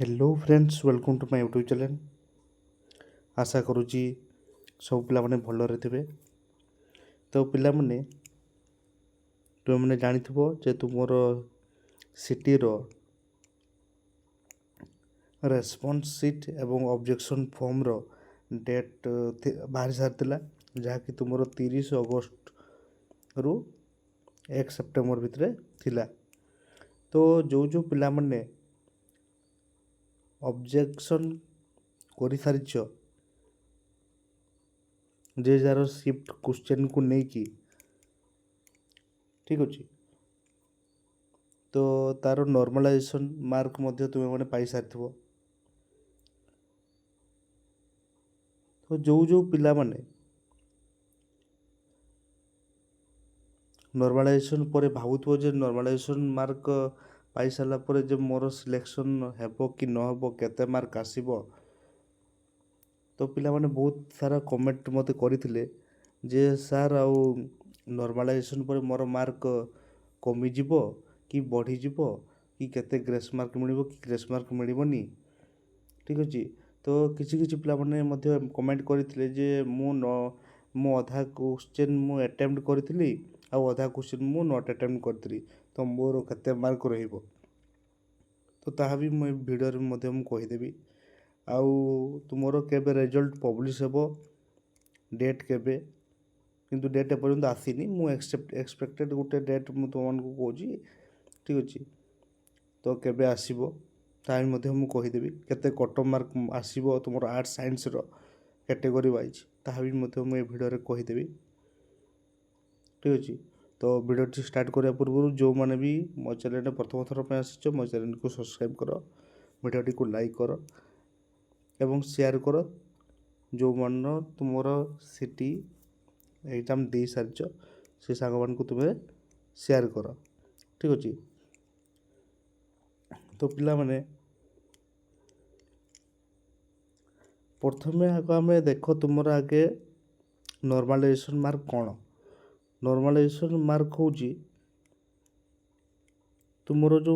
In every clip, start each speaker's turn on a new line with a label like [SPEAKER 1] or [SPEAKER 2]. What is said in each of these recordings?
[SPEAKER 1] Hello friends welcome to my YouTube channel. आशा करुँची सब पिला माने भलरे थे। तो पिला माने तुम मैंने जानिथिबो जे तुमर सिटी रो रेस्पॉन्स सीट एवं ऑब्जेक्शन फॉर्म रो डेट बाहर सारथिला जहाँकि तुमर 30 अगस्त रु 1 सेप्टेम्बर भितर थिला। तो जो पिला माने ऑब्जेक्शन कर सारिछ जे जार शिफ्ट क्वेश्चन को लेकिन ठीक अच्छे तो तार नॉर्मलाइजेशन मार्क मध्य तुम्हें मैंने पाई सारी। तो जो पिला माने नॉर्मलाइजेशन पर भावुथबो जे नॉर्मलाइजेशन मार्क पाई सारा पर जे मोर सिलेक्शन हेबो कि न हेबो केते मार्क आसीबो। तो पिला माने बहुत सारा कमेंट मते करथिले जे सर आउ नॉर्मलाइजेशन पर मोर मार्क कमी जिवो कि बढ़ी जिवो कि केते ग्रेस मार्क मिलिबो कि ग्रेस मार्क मिलिबोनी। ठीक अछि। तो किछि किछि पिला माने मध्य कमेंट करथिले जे मु अधा क्वेश्चन मु अटेम्प्ट करथिली आ अधा क्वेश्चन मु नॉट अटेम्प्ट करथिली तो मोर केते मार्क रहिबो। तो ताहा भी मैं वीडियो रे मध्य मु कहि देबी। आउ तुमरो केबे रिजल्ट पब्लिश हेबो डेट केबे किंतु डेट एपर्यंत आसीनी मु एक्सपेक्टेड गोटे डेट मु तुमन को कहूची। ठीक अछि। तो केबे आसीबो ताई मध्य मु कहि देबी केते कट मार्क आसीबो तुमरो आर्ट साइंस रो कैटेगरी वाइज ताहा भी मध्य मु ए वीडियो रे कहि देबी। ठीक अछि। तो वीडियो स्टार्ट करिया पूर्व जो माने भी मो चैनल रे प्रथम थर पे आसीचो मो चैनल को सब्सक्राइब करो वीडियो को लाइक करो एवं शेयर करो जो मान तुमर सिटी एग्जाम दे सारिच से सांग मान को तुम्हें शेयर कर। ठीक अच्छे। तो पिला माने प्रथमे आगे आम देख तुम आगे नॉर्मलाइजेशन मार्क कौन। नॉर्मलाइजेशन मार्क हूँ तुमर जो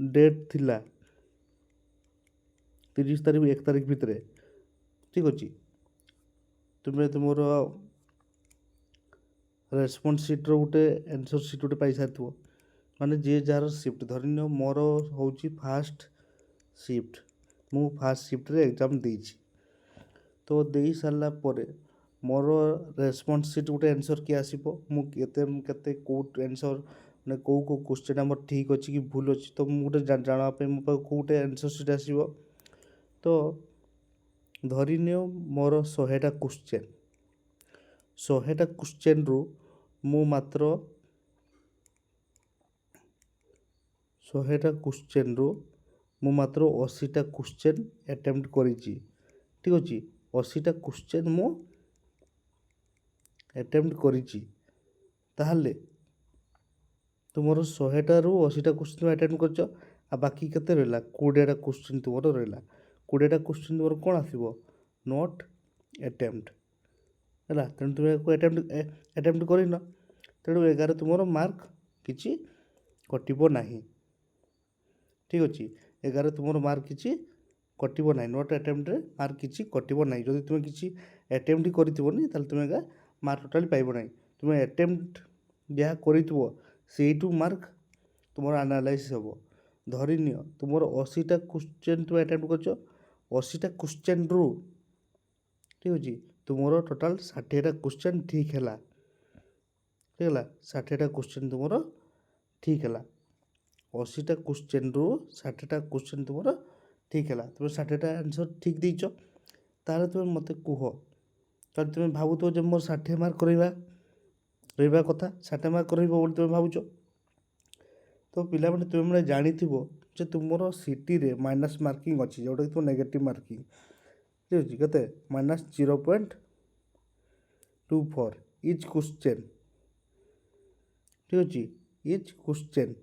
[SPEAKER 1] डेट थिला 30 तारीख 1 तारीख भितर। ठीक अच्छे। तुम्हें तुमर रेस्पॉन्स सीट रो गोटे आंसर सीट गोटे पाई सारी माने जे जार शिफ्ट धरिन मोर हूँ फास्ट शिफ्ट मु फास्ट शिफ्ट रे एग्जाम देछि। तो दे सारा पर मोर रेस्पॉन्स सीट गोटे आंसर किए आसीबो मु केते केते को आंसर माने को क्वेश्चन हमर ठीक अछि कि भूल अछि तो मु गोटे जाना पे मो कोटे आंसर सीट आसीबो। तो धरिनियो मोर 100टा क्वेश्चन 100टा क्वेश्चन रु मु मात्र 100टा क्वेश्चन रु मु मात्र 80टा क्वेश्चन अटेम्प्ट करिछि। ठीक अछि। 80टा क्वेश्चन मु अटेम्प्ट करिछि ताहले तुमर 100टा रु 80टा क्वेश्चन अटेम्प्ट करछ आ बाकी केते रहला 20टा क्वेश्चन तुमर रहला 20टा क्वेश्चन तुमर कोन आसीबो नॉट अटेम्प्ट है। तेणु तुम्हें को अटेम्प्ट करन तेणु 11 तुम मार्क किसी कटो ना। ठीक अच्छे। 11 तुम मार्क किसी कटो ना नॉट अटेम्प्ट मार्क किसी कटो ना जब तुम्हें किसी अटेम्प्ट करनी तुम्हें मार्क टोटाली पाइब ना। तुम्हें अटेम्प्ट जहाँ कर मार्क तुम एनालाइसिस हम धरिनिय तुम 80टा क्वेश्चन तुम अटेम्प्ट कर 80टा क्वेश्चन रु। ठीक अच्छे। तुम टोटाल 60टा क्वेश्चन ठीक है। ठीक है 60टा क्वेश्चन तुम ठीक है 80टा क्वेश्चन रु 60टा क्वेश्चन तुम ठीक है तुम 60टा आंसर ठीक देच तार तुम मत कह तार तुम भावुथ जो मोर 60 मार्क रहा कथा 60 मार्क तुम भावुच। तो पिला माने तुम मैंने जानिथिबो जे तुमर सिटी रे माइनस मार्किंग अच्छी जोटा कि तुम नेगेटिव मार्किंग। ठीक अच्छे केते -0.24 इच क्वेश्चन। ठीक अच्छे इच क्वेश्चन।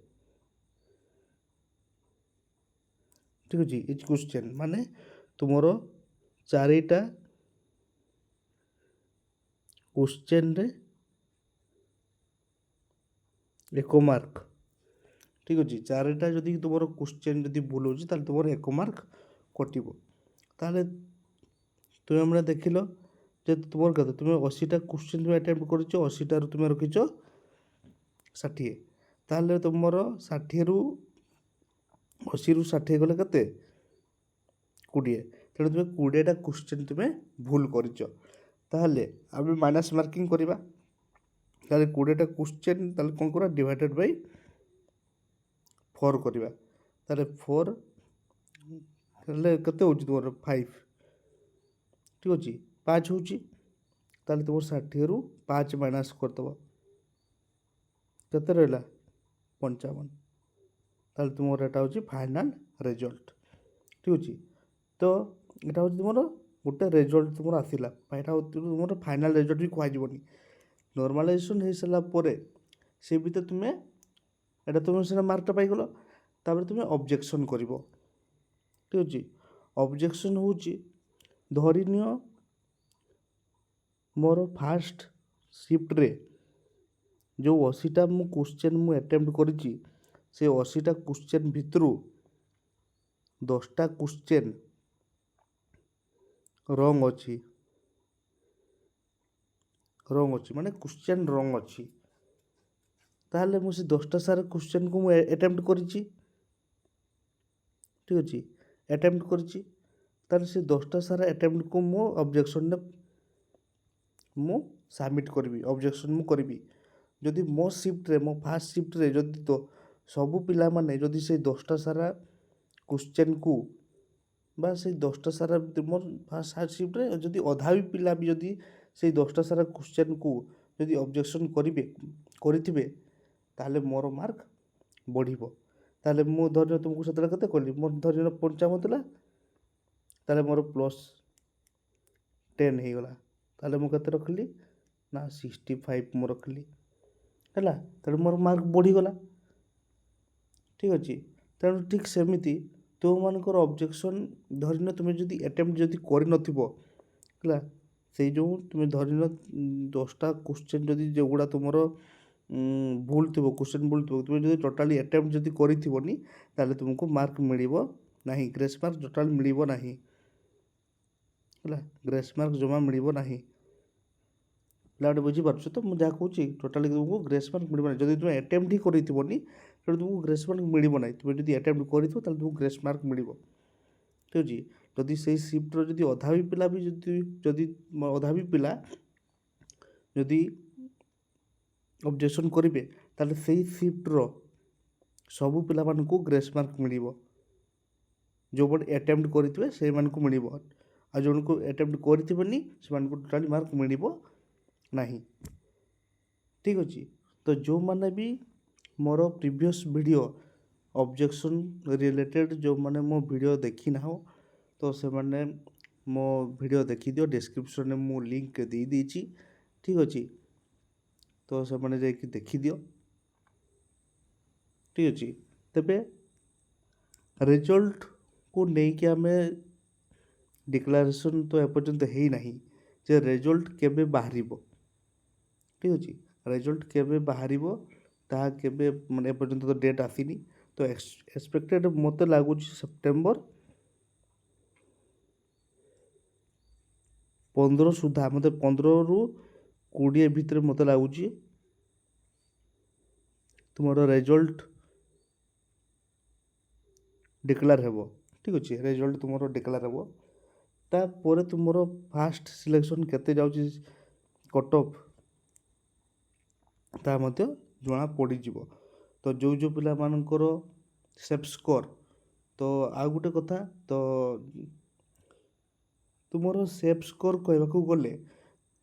[SPEAKER 1] ठीक अच्छे इच क्वेश्चन माने तुमर 4टा क्वेश्चन रे 1 मार्क। ठीक अच्छे 4टा जदि तुम क्वेश्चन जदि भूल हो तुम 1 मार्क କଟିବ। ତାହେଲେ ତୁମେ ମାନେ ଦେଖିଲ ଯେ ତୁମର କେତେ, ତୁମେ 80ଟା କ୍ୱେଶ୍ଚିନ୍ ତୁମେ ଆଟେମ୍ପ୍ଟ କରିଛ, 80ଟାରୁ ତୁମେ ରଖିଛ 60। ତାହେଲେ ତୁମର 60ରୁ 60 ଗଲେ କେତେ 20। ତେଣୁ ତୁମେ 20ଟା କ୍ୱେଶ୍ଚିନ୍ ତୁମେ ଭୁଲ କରିଛ। ତାହେଲେ ଆମେ ମାଇନସ୍ ମାର୍କିଂ କରିବା। ତାହେଲେ 20ଟା କ୍ୱେଶ୍ଚିନ୍ ତାହେଲେ କ'ଣ କରିବା, ଡିଭାଇଡେଡ୍ ବାଇ 4 କରିବା। ତାହେଲେ 4 ହେଲେ କେତେ ହେଉଛି ତୁମର 5, ଠିକ୍ ଅଛି, 5 ହେଉଛି। ତାହେଲେ ତୁମର 60ରୁ 5 ମାଇନସ୍ କରିଦେବ, କେତେ ରହିଲା 55। ତାହେଲେ ତୁମର ଏଇଟା ହେଉଛି ଫାଇନାଲ୍ ରେଜଲ୍ଟ, ଠିକ୍ ଅଛି। ତ ଏଇଟା ହେଉଛି ତୁମର ଗୋଟେ ରେଜଲ୍ଟ ତୁମର ଆସିଲା, ଏଇଟା ହେଉଛି ତୁମର ଫାଇନାଲ୍ ରେଜଲ୍ଟ ବି କୁହାଯିବନି। ନର୍ମାଲାଇଜେସନ୍ ହେଇସାରିଲା ପରେ ସେ ଭିତରେ ତୁମେ ଏଇଟା ତୁମେ ସେଟା ମାର୍କଟା ପାଇଗଲ। ତାପରେ ତୁମେ ଅବଜେକ୍ସନ୍ କରିବ, ଠିକ୍ ଅଛି। ଅବଜେକ୍ସନ୍ ହେଉଛି, ଧରିନିଅ ମୋର ଫାର୍ଷ୍ଟ ସିଫ୍ଟରେ ଯେଉଁ 80ଟା କ୍ୱେଶ୍ଚିନ୍ ମୁଁ ଆଟେମ୍ପ୍ଟ କରିଛି, ସେ 80ଟା କ୍ୱେଶ୍ଚିନ୍ ଭିତରୁ 10ଟା କ୍ୱେଶ୍ଚିନ୍ ରଙ୍ଗ ଅଛି, ମାନେ କ୍ୱେଶ୍ଚିନ୍ ରଙ୍ଗ ଅଛି। ତାହେଲେ ମୁଁ ସେ 10ଟା ସାରା କ୍ୱେଶ୍ଚିନ୍କୁ ମୁଁ ଆଟେମ୍ପ୍ଟ କରିଛି, ଠିକ୍ ଅଛି, ଆଟେମ୍ପ୍ଟ କରିଛି। ତାହେଲେ ସେ 10ଟା ସାରା ଆଟେମ୍ପ୍ଟକୁ ମୁଁ ଅବଜେକ୍ସନ୍ରେ ମୁଁ ସବମିଟ୍ କରିବି, ଅବଜେକ୍ସନ୍ ମୁଁ କରିବି। ଯଦି ମୋ ସିଫ୍ଟରେ, ମୋ ଫାର୍ଷ୍ଟ ସିଫ୍ଟରେ ଯଦି ତ ସବୁ ପିଲାମାନେ ଯଦି ସେଇ 10ଟା ସାରା କ୍ୱେଶ୍ଚିନ୍କୁ ବା ସେଇ 10ଟା ସାରା ମୋର ଫାର୍ଷ୍ଟ ସିଫ୍ଟରେ ଯଦି ଅଧା ବି ପିଲା ବି ଯଦି ସେଇ 10ଟା ସାରା କ୍ୱେଶ୍ଚିନ୍କୁ ଯଦି ଅବଜେକ୍ସନ୍ କରିଥିବେ, ତାହେଲେ ମୋର ମାର୍କ ବଢ଼ିବ। ତାହେଲେ ମୁଁ ଧରିନିଅ ତୁମକୁ ସେତେବେଳେ କେତେ କଲି, ମୋର ଧରିନିଅ 55 ଥିଲା, ତାହେଲେ ମୋର +10 ହେଇଗଲା। ତାହେଲେ ମୁଁ କେତେ ରଖିଲି ନା 65 ମୁଁ ରଖିଲି, ହେଲା। ତେଣୁ ମୋର ମାର୍କ ବଢ଼ିଗଲା, ଠିକ୍ ଅଛି। ତେଣୁ ଠିକ୍ ସେମିତି ତୁମମାନଙ୍କର ଅବଜେକ୍ସନ୍, ଧରିନିଅ ତୁମେ ଯଦି ଆଟେମ୍ପ୍ଟ ଯଦି କରିନଥିବ, ହେଲା, ସେଇ ଯେଉଁ ତୁମେ ଧରିନିଅ 10ଟା କ୍ୱେଶ୍ଚିନ୍ ଯଦି ଯେଉଁଗୁଡ଼ା ତୁମର ଭୁଲ ଥିବ, କ୍ୱେଶ୍ଚିନ୍ ଭୁଲ ଥିବ, ତୁମେ ଯଦି ଟୋଟାଲି ଆଟେମ୍ପ୍ଟ ଯଦି କରିଥିବନି, ତାହେଲେ ତୁମକୁ ମାର୍କ ମିଳିବ ନାହିଁ, ଗ୍ରେସ୍ ମାର୍କ ଟୋଟାଲ୍ ମିଳିବ ନାହିଁ, ହେଲା, ଗ୍ରେସ୍ ମାର୍କ ଜମା ମିଳିବ ନାହିଁ। ପିଲାମାନେ ବୁଝିପାରୁଛ ତ ମୁଁ ଯାହା କହୁଛି? ଟୋଟାଲି ତୁମକୁ ଗ୍ରେସ୍ ମାର୍କ ମିଳିବ ନାହିଁ। ଯଦି ତୁମେ ଆଟେମ୍ପ୍ଟ ହିଁ କରିଥିବନି, ତେଣୁ ତୁମକୁ ଗ୍ରେସ୍ ମାର୍କ ମିଳିବ ନାହିଁ। ତୁମେ ଯଦି ଆଟେମ୍ପ୍ଟ କରିଥିବ, ତାହେଲେ ତୁମକୁ ଗ୍ରେସ୍ ମାର୍କ ମିଳିବ, ଠିକ୍ ଅଛି। ଯଦି ସେଇ ସିଫ୍ଟର ଯଦି ଅଧା ବି ପିଲା ଯଦି ଅବଜେକ୍ସନ୍ କରିବେ, ତାହେଲେ ସେଇ ସିଫ୍ଟର ସବୁ ପିଲାମାନଙ୍କୁ ଗ୍ରେସ୍ ମାର୍କ ମିଳିବ। ଯେଉଁମାନେ ଆଟେମ୍ପ୍ଟ କରିଥିବେ ସେଇମାନଙ୍କୁ ମିଳିବ, ଆଉ ଯେଉଁମାନଙ୍କୁ ଆଟେମ୍ପ୍ଟ କରିଥିବେନି ସେମାନଙ୍କୁ ଟୋଟାଲି ମାର୍କ ମିଳିବ ନାହିଁ, ଠିକ୍ ଅଛି। ତ ଯେଉଁମାନେ ବି ମୋର ପ୍ରିଭିୟସ୍ ଭିଡ଼ିଓ ଅବଜେକ୍ସନ୍ ରିଲେଟେଡ଼୍ ଯେଉଁମାନେ ମୋ ଭିଡ଼ିଓ ଦେଖିନାହଁ, ତ ସେମାନେ ମୋ ଭିଡ଼ିଓ ଦେଖିଦିଅ, ଡେସ୍କ୍ରିପ୍ସନ୍ରେ ମୁଁ ଲିଙ୍କ୍ ଦେଇଦେଇଛି, ଠିକ୍ ଅଛି। ତ ସେମାନେ ଯାଇକି ଦେଖିଦିଅ, ଠିକ୍ ଅଛି। ତେବେ ରେଜଲ୍ଟକୁ ନେଇକି ଆମେ ଡିକ୍ଲାରେସନ୍ ତ ଏପର୍ଯ୍ୟନ୍ତ ହେଇନାହିଁ ଯେ ରେଜଲ୍ଟ କେବେ ବାହାରିବ, ଠିକ୍ ଅଛି। ରେଜଲ୍ଟ କେବେ ବାହାରିବ ତାହା କେବେ ମାନେ ଏପର୍ଯ୍ୟନ୍ତ ତ ଡେଟ୍ ଆସିନି। ତ ଏକ୍ସପେକ୍ଟେଡ଼ ମୋତେ ଲାଗୁଛି ସେପ୍ଟେମ୍ବର 15 ସୁଦ୍ଧା, ମୋତେ 15ରୁ 20 ଭିତରେ ମୋତେ ଲାଗୁଛି ତୁମର ରେଜଲ୍ଟ ଡିକ୍ଲାର ହେବ, ଠିକ୍ ଅଛି। ରେଜଲ୍ଟ ତୁମର ଡିକ୍ଲାର ହେବ। ତାପରେ ତୁମର ଫାର୍ଷ୍ଟ ସିଲେକ୍ସନ୍ କେତେ ଯାଉଛି କଟ୍ ଅଫ୍, ତାହା ମଧ୍ୟ ଜଣା ପଡ଼ିଯିବ। ତ ଯେଉଁ ପିଲାମାନଙ୍କର ସେଫ୍ ସ୍କୋର୍, ତ ଆଉ ଗୋଟେ କଥା, ତ ତୁମର ସେଫ୍ ସ୍କୋର୍ କହିବାକୁ ଗଲେ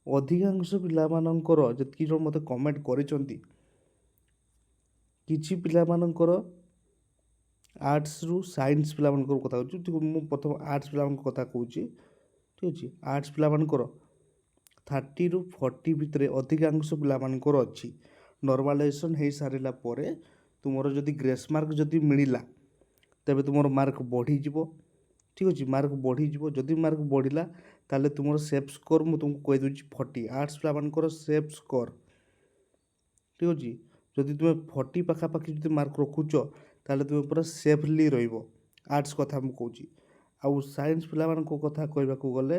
[SPEAKER 1] ଅଧିକାଂଶ ପିଲାମାନଙ୍କର ଯେତିକି ଜଣ ମୋତେ କମେଣ୍ଟ କରିଛନ୍ତି, କିଛି ପିଲାମାନଙ୍କର ଆର୍ଟ୍ସରୁ ସାଇନ୍ସ ପିଲାମାନଙ୍କର କଥା କହୁଛି, ମୁଁ ପ୍ରଥମ ଆର୍ଟ୍ସ ପିଲାମାନଙ୍କ କଥା କହୁଛି, ଠିକ୍ ଅଛି। ଆର୍ଟ୍ସ ପିଲାମାନଙ୍କର 30ରୁ 40 ଭିତରେ ଅଧିକାଂଶ ପିଲାମାନଙ୍କର ଅଛି। ନର୍ମାଲାଇଜେସନ୍ ହେଇସାରିଲା ପରେ ତୁମର ଯଦି ଗ୍ରେସ୍ ମାର୍କ ଯଦି ମିଳିଲା, ତେବେ ତୁମର ମାର୍କ ବଢ଼ିଯିବ, ଠିକ୍ ଅଛି। ମାର୍କ ବଢ଼ିଯିବ, ଯଦି ମାର୍କ ବଢ଼ିଲା ତାହେଲେ ତୁମର ସେଫ୍ ସ୍କୋର୍ ମୁଁ ତୁମକୁ କହିଦେଉଛି 40। ଆର୍ଟ୍ସ ପିଲାମାନଙ୍କର ସେଫ୍ ସ୍କୋର୍, ଠିକ୍ ଅଛି। ଯଦି ତୁମେ 40 ପାଖାପାଖି ଯଦି ମାର୍କ ରଖୁଛ, ତାହେଲେ ତୁମେ ପୁରା ସେଫ୍ଲି ରହିବ। ଆର୍ଟ୍ସ କଥା ମୁଁ କହୁଛି। ଆଉ ସାଇନ୍ସ ପିଲାମାନଙ୍କ କଥା କହିବାକୁ ଗଲେ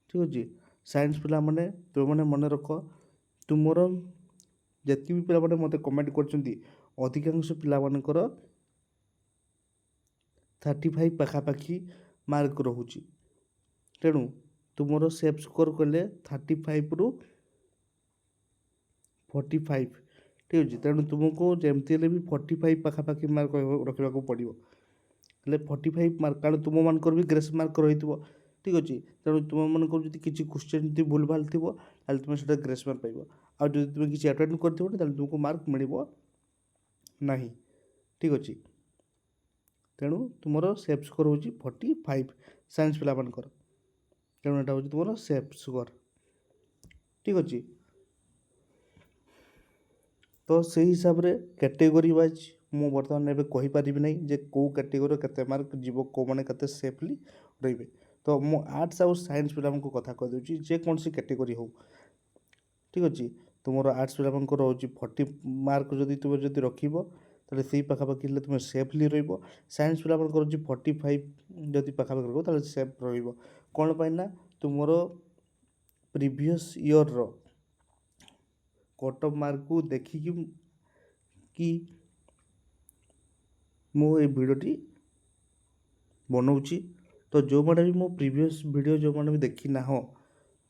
[SPEAKER 1] ଠିକ୍ ଅଛି, ସାଇନ୍ସ ପିଲାମାନେ ତୁମମାନେ ମନେ ରଖ, ତୁମର ଯେତିକି ବି ପିଲାମାନେ ମୋତେ କମେଣ୍ଟ କରିଛନ୍ତି ଅଧିକାଂଶ ପିଲାମାନଙ୍କର 35 ପାଖାପାଖି ମାର୍କ ରହୁଛି। ତେଣୁ ତୁମର ସେଫ୍ ସ୍କୋର କଲେ 35ରୁ 45 ଠିକ୍ ଅଛି। ତେଣୁ ତୁମକୁ ଯେମିତି ହେଲେ ବି 45 ପାଖାପାଖି ମାର୍କ ରଖିବାକୁ ପଡ଼ିବ। ହେଲେ 45 ମାର୍କ, କାରଣ ତୁମମାନଙ୍କର ବି ଗ୍ରେସ୍ ମାର୍କ ରହିଥିବ ଠିକ୍ ଅଛି। ତେଣୁ ତୁମମାନଙ୍କର ଯଦି କିଛି କ୍ୱେଶ୍ଚନ୍ ଯଦି ଭୁଲ ଭାଲ ଥିବ ତାହେଲେ ତୁମେ ସେଇଟା ଗ୍ରେସ୍ ମାର୍କ ପାଇବ। ଆଉ ଯଦି ତୁମେ କିଛି ଆଟେଣ୍ଡ କରିଥିବ ତାହେଲେ ତୁମକୁ ମାର୍କ ମିଳିବ ନାହିଁ ଠିକ୍ ଅଛି। ତେଣୁ ତୁମର ସେଫ୍ ସ୍କୋର ହେଉଛି 45 ସାଇନ୍ସ ପିଲାମାନଙ୍କର। ତେଣୁ ଏଇଟା ହେଉଛି ତୁମର ସେଫ୍ ସ୍କୋର ଠିକ୍ ଅଛି। ତ ସେଇ ହିସାବରେ କ୍ୟାଟେଗୋରୀ ୱାଇଜ୍ ମୁଁ ବର୍ତ୍ତମାନ ଏବେ କହିପାରିବି ନାହିଁ ଯେ କେଉଁ କ୍ୟାଟେଗୋରୀର କେତେ ମାର୍କ ଯିବ, କେଉଁମାନେ କେତେ ସେଫ୍ଲି ରହିବେ। ତ ମୁଁ ଆର୍ଟ୍ସ ଆଉ ସାଇନ୍ସ ପିଲାମାନଙ୍କ କଥା କହିଦେଉଛି, ଯେକୌଣସି କ୍ୟାଟେଗୋରୀ ହେଉ ଠିକ୍ ଅଛି। ତୁମର ଆର୍ଟ୍ସ ପିଲାମାନଙ୍କର ରହୁଛି 40 ମାର୍କ, ଯଦି ତୁମେ ଯଦି ରଖିବ ତାହେଲେ ସେଇ ପାଖାପାଖି ହେଲେ ତୁମେ ସେଫ୍ଲି ରହିବ। ସାଇନ୍ସ ପିଲାମାନଙ୍କର ହେଉଛି 45 ଯଦି ପାଖାପାଖି ରହିବ ତାହେଲେ ସେଫ୍ ରହିବ। କ'ଣ ପାଇଁ ନା ତୁମର ପ୍ରିଭିୟସ୍ ଇୟର୍ର କଟ୍ ଅଫ୍ ମାର୍କକୁ ଦେଖିକି କି ମୁଁ ଏଇ ଭିଡ଼ିଓଟି ବନଉଛି। ତ ଯେଉଁମାନେ ବି ମୋ ପ୍ରିଭିୟସ୍ ଭିଡ଼ିଓ ଯେଉଁମାନେ ବି ଦେଖିନାହଁ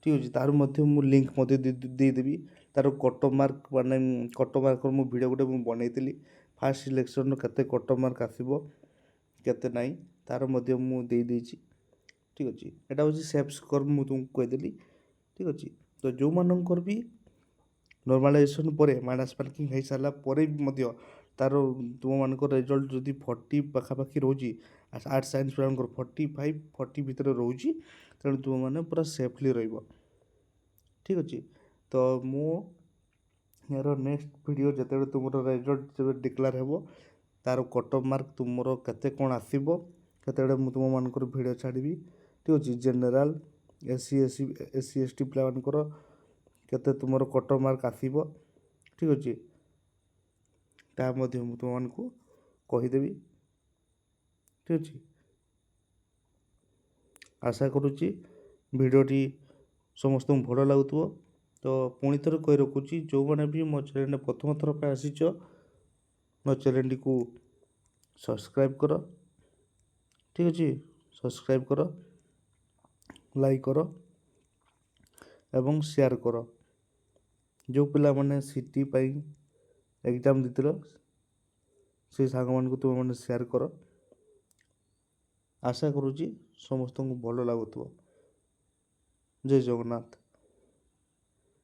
[SPEAKER 1] ଠିକ୍ ଅଛି, ତାର ମଧ୍ୟ ମୁଁ ଲିଙ୍କ୍ ମଧ୍ୟ ଦେଇଦେବି। ତାର କଟ୍ ଅଫ୍ ମାର୍କ ମାନେ କଟ୍ ଅଫ୍ ମାର୍କର ମୁଁ ଭିଡ଼ିଓ ଗୋଟେ ମୁଁ ବନେଇଥିଲି, ଫାର୍ଷ୍ଟ ସିଲେକ୍ସନ୍ର କେତେ କଟ୍ ଅଫ୍ ମାର୍କ ଆସିବ କେତେ ନାହିଁ ତାର ମଧ୍ୟ ମୁଁ ଦେଇଦେଇଛି ଠିକ୍ ଅଛି। ଏଇଟା ହେଉଛି ସେଫ୍ ସ୍କୋର ମୁଁ ତୁମକୁ କହିଦେଲି ଠିକ୍ ଅଛି। ତ ଯେଉଁମାନଙ୍କର ବି ନର୍ମାଲାଇଜେସନ୍ ପରେ ମାଇନସ୍ ମାର୍କିଂ ହେଇସାରିଲା ପରେ ବି ମଧ୍ୟ ତାର ତୁମମାନଙ୍କର ରେଜଲ୍ଟ ଯଦି 40 ପାଖାପାଖି ରହୁଛି, ଆର୍ଟ୍ସ ସାଇନ୍ସ ପିଲାମାନଙ୍କର 45 40 ଭିତରେ ରହୁଛି, ତେଣୁ ତୁମମାନେ ପୁରା ସେଫ୍ଲି ରହିବ ଠିକ୍ ଅଛି। ତ ମୁଁ ଏହାର ନେକ୍ସଟ ଭିଡ଼ିଓ ଯେତେବେଳେ ତୁମର ରେଜଲ୍ଟ ଯେବେ ଡିକ୍ଲେୟାର ହେବ, ତାର କଟ୍ ଅଫ୍ ମାର୍କ ତୁମର କେତେ କ'ଣ ଆସିବ ସେତେବେଳେ ମୁଁ ତୁମମାନଙ୍କର ଭିଡ଼ିଓ ଛାଡ଼ିବି ଠିକ୍ ଅଛି। ଜେନେରାଲ୍ SC ST ପିଲାମାନଙ୍କର କେତେ ତୁମର କଟ୍ ଅଫ୍ ମାର୍କ ଆସିବ ଠିକ୍ ଅଛି, ତାହା ମଧ୍ୟ ମୁଁ ତୁମମାନଙ୍କୁ କହିଦେବି ଠିକ୍ ଅଛି। ଆଶା କରୁଛି ଭିଡ଼ିଓଟି ସମସ୍ତଙ୍କୁ ଭଲ ଲାଗୁଥିବ। ତ ପୁଣି ଥରେ କହି ରଖୁଛି, ଯେଉଁମାନେ ବି ମୋ ଚ୍ୟାନେଲ୍ରେ ପ୍ରଥମ ଥର ପାଇଁ ଆସିଛ ମୋ ଚ୍ୟାନେଲ୍ଟିକୁ ସବସ୍କ୍ରାଇବ୍ କର ଠିକ୍ ଅଛି। ସବସ୍କ୍ରାଇବ୍ କର, ଲାଇକ୍ କର ଏବଂ ସେୟାର କର। ଯେଉଁ ପିଲାମାନେ ସିଟି ପାଇଁ ଏକ୍ଜାମ୍ ଦେଇଥିଲ ସେ ସାଙ୍ଗମାନଙ୍କୁ ତୁମେମାନେ ସେୟାର କର। ଆଶା କରୁଛି ସମସ୍ତଙ୍କୁ ଭଲ ଲାଗୁଥିବ। ଜୟ ଜଗନ୍ନାଥ।